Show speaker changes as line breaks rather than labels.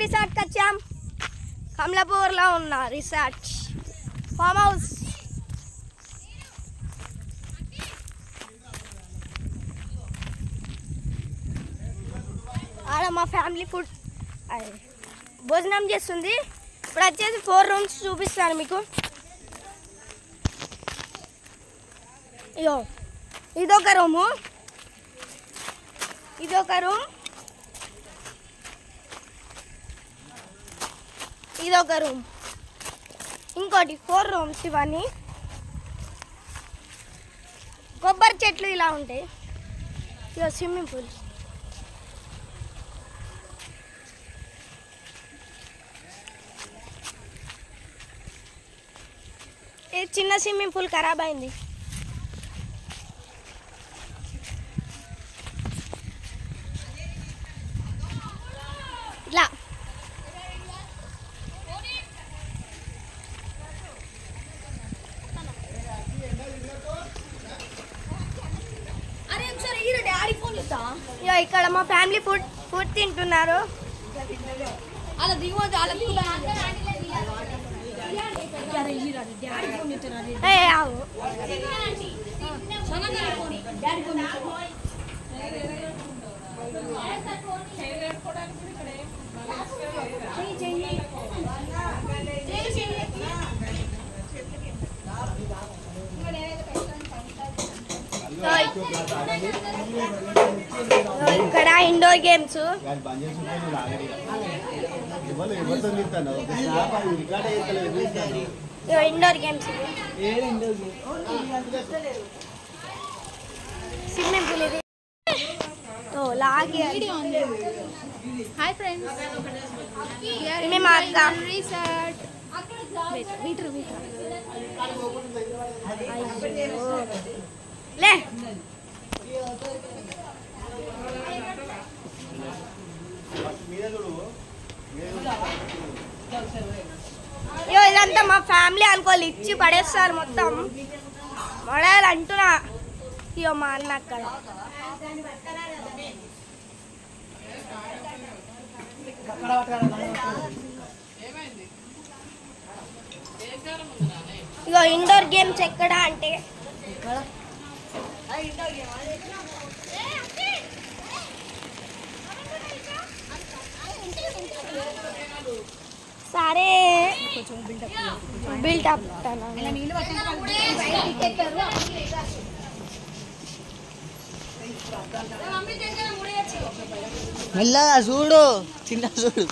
రిసార్ట్కి వచ్చాం. కమలాపూర్లో ఉన్న resort farm house. ఆడ మా ఫ్యామిలీ ఫుడ్ భోజనం చేస్తుంది. ఇప్పుడు వచ్చేసి 4 రూమ్స్ చూపిస్తాను మీకు. ఇగో ఇదొక రూము, ఇదొక రూమ్, ఇదొక రూమ్, ఇంకోటి 4 రూమ్స్. ఇవన్నీ కొబ్బరి చెట్లు ఇలా ఉంటాయి. ఇదో స్విమ్మింగ్ పూల్. ఇది చిన్న స్విమ్మింగ్ పూల్ ఖరాబ్ అయింది. ఇట్లా ఇక్కడ మా ఫ్యామిలీ ఫుడ్ తింటున్నారు. ఇక్కడ indoor games. Indoor games, swimming pool. ఇది లాగి.
హాయ్ ఫ్రెండ్స్,
మేము అక్క
రిసార్ట్
లే. ఇదంతా మా ఫ్యామిలీ అనుకోవాలి, ఇచ్చి పడేస్తారు మొత్తం. పడేయాలి అంటున్నా. ఇయో మా అన్న అక్కడ. ఇగో ఇండోర్ గేమ్స్ ఎక్కడ అంటే సరే బిల్డప్
మెల్లగా చూడు, చిన్న చూడు.